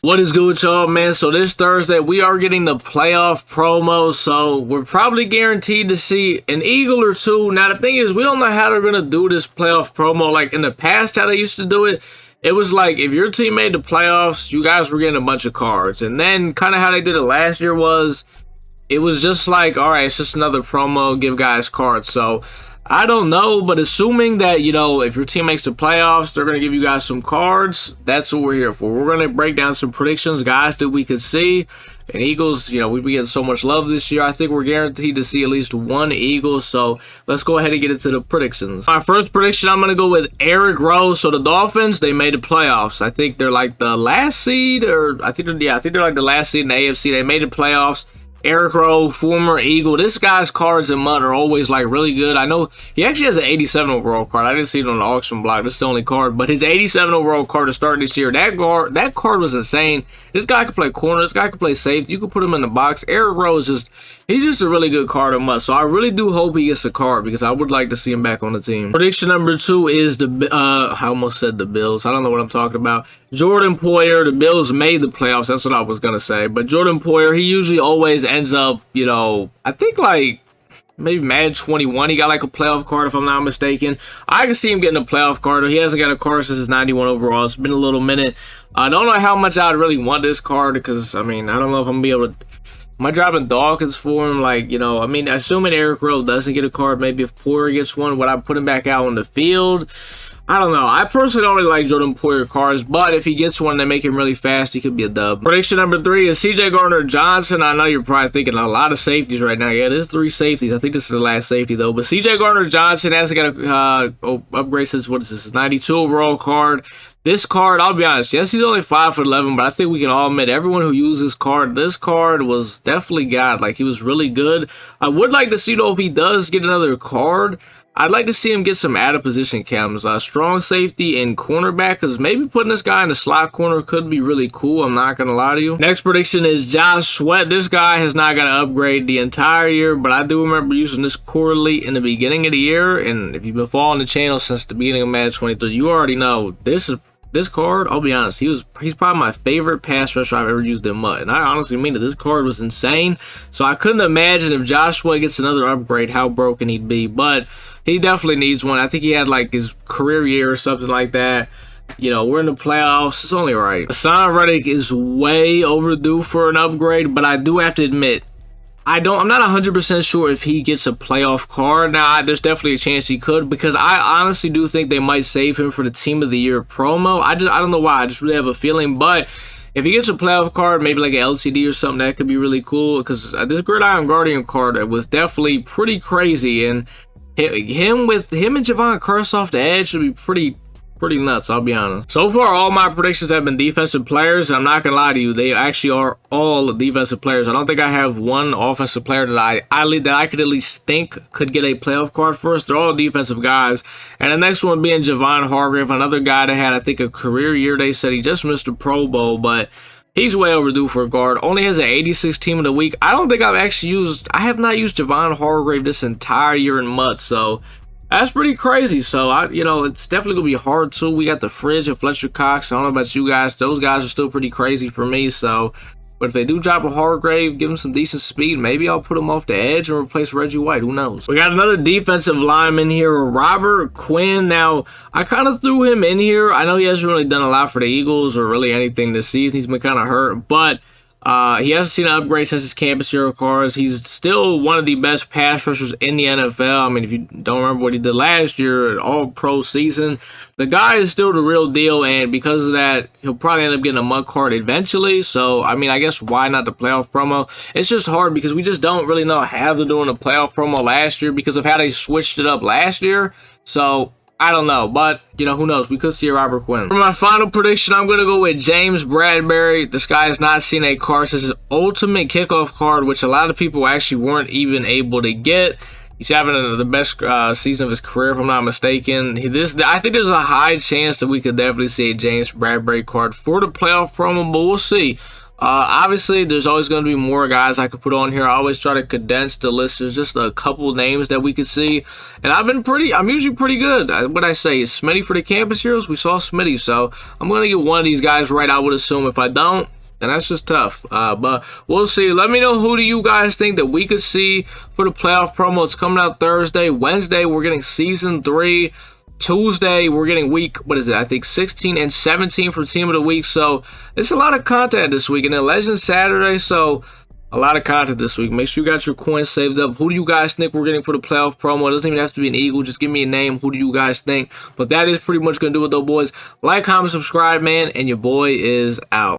What is good with y'all, man? So this Thursday we are getting the playoff promo, so we're probably guaranteed to see an eagle or two. Now the thing is, we don't know how they're gonna do this playoff promo. Like in the past, how they used to do it, it was like if your team made the playoffs, you guys were getting a bunch of cards. And then kind of how they did it last year was, it was just like, all right, it's just another promo, give guys cards. So I don't know, but assuming that, you know, if your team makes the playoffs, they're going to give you guys some cards. That's what we're here for. We're going to break down some predictions, guys, that we could see. And Eagles, you know, we've been getting so much love this year. I think we're guaranteed to see at least one Eagle. So let's go ahead and get into the predictions. My first prediction, I'm going to go with ROWE. So the Dolphins, they made the playoffs. I think they're like the last seed, or I think they're like the last seed in the AFC. They made the playoffs. ROWE, former Eagle. This guy's cards in MUT are always like really good. I know he actually has an 87 overall card. I didn't see it on the auction block. That's the only card. But his 87 overall card to start this year, that card was insane. This guy could play corner. This guy could play safety. You could put him in the box. ROWE is he's just a really good card in MUT. So I really do hope he gets a card because I would like to see him back on the team. Prediction number 2 is I almost said the Bills. I don't know what I'm talking about. Jordan Poyer. The Bills made the playoffs. That's what I was going to say. But Jordan Poyer, he usually always ends up, you know, I think like maybe Madden 21, he got like a playoff card if I'm not mistaken. I can see him getting a playoff card. He hasn't got a card since his 91 overall. It's been a little minute. I don't know how much I'd really want this card because, I mean, I don't know if I'm gonna be able to. Am I dropping Dawkins for him? Like, you know, I mean, assuming ROWE doesn't get a card, maybe if Poyer gets one, would I put him back out on the field? I don't know. I personally don't really like Jordan Poyer cards, but if he gets one, they make him really fast, he could be a dub. Prediction number 3 is CJ Gardner-Johnson. I know you're probably thinking a lot of safeties right now. Yeah, there's 3 safeties. I think this is the last safety, though. But CJ Gardner-Johnson hasn't got a upgrade since, what is this, his 92 overall card. This card, I'll be honest, yes, he's only 5'11", but I think we can all admit, everyone who used this card was definitely God. Like, he was really good. I would like to see, though, if he does get another card, I'd like to see him get some out of position cams, strong safety and cornerback, because maybe putting this guy in the slot corner could be really cool. I'm not going to lie to you. Next prediction is Josh Sweat. This guy has not got an upgrade the entire year, but I do remember using this quarterly in the beginning of the year, and if you've been following the channel since the beginning of Madden 23, you already know this card, I'll be honest, he's probably my favorite pass rusher I've ever used in MUT. And I honestly mean that this card was insane. So I couldn't imagine if Joshua gets another upgrade, how broken he'd be. But he definitely needs one. I think he had like his career year or something like that. You know, we're in the playoffs. It's only right. HAASON Reddick is way overdue for an upgrade, but I do have to admit, I'm not 100% sure if he gets a playoff card. Now, there's definitely a chance he could, because I honestly do think they might save him for the Team of the Year promo. I don't know why. I just really have a feeling. But if he gets a playoff card, maybe like an LCD or something, that could be really cool. Because this Gridiron Guardian card was definitely pretty crazy, and him and Javon Curse off the edge would be pretty nuts, I'll be honest. So far, all my predictions have been defensive players, and I'm not gonna lie to you, they actually are all defensive players. I don't think I have one offensive player that I could at least think could get a playoff card for us. They're all defensive guys. And the next one being JAVON HARGRAVE, another guy that had, I think, a career year. They said he just missed a Pro Bowl, but he's way overdue for a guard. Only has an 86 team of the week. I don't think I have not used JAVON HARGRAVE this entire year in MUT, so that's pretty crazy. So, you know, it's definitely going to be hard, too. We got the Fridge and Fletcher Cox. I don't know about you guys. Those guys are still pretty crazy for me. So, but if they do drop a Hargrave, give him some decent speed, maybe I'll put him off the edge and replace Reggie White. Who knows? We got another defensive lineman here, Robert Quinn. Now, I kind of threw him in here. I know he hasn't really done a lot for the Eagles or really anything this season. He's been kind of hurt, but he hasn't seen an upgrade since his campus hero cards. He's still one of the best pass rushers in the NFL. I mean, if you don't remember what he did last year, all pro season, the guy is still the real deal, and because of that, he'll probably end up getting a MUT card eventually. So, I mean, I guess why not the playoff promo? It's just hard because we just don't really know how they're doing a playoff promo last year because of how they switched it up last year. So, I don't know, but, you know, who knows? We could see a Robert Quinn. For my final prediction, I'm going to go with James Bradberry. This guy has not seen a card since his ultimate kickoff card, which a lot of people actually weren't even able to get. He's having the best season of his career, if I'm not mistaken. I think there's a high chance that we could definitely see a James Bradberry card for the playoff promo, but we'll see. Obviously, there's always going to be more guys I could put on here. I always try to condense the list. There's just a couple names that we could see, and I'm usually pretty good. What I say is Smitty for the Campus Heroes. We saw Smitty, so I'm going to get one of these guys right, I would assume. If I don't, then that's just tough. But we'll see. Let me know, who do you guys think that we could see for the playoff promo? It's coming out Thursday. Wednesday, we're getting Season 3. Tuesday, we're getting week, what is it? I think 16 and 17 for Team of the Week. So it's a lot of content this week. And then Legend Saturday, so a lot of content this week. Make sure you got your coins saved up. Who do you guys think we're getting for the playoff promo? It doesn't even have to be an Eagle. Just give me a name. Who do you guys think? But that is pretty much going to do it, though, boys. Like, comment, subscribe, man. And your boy is out.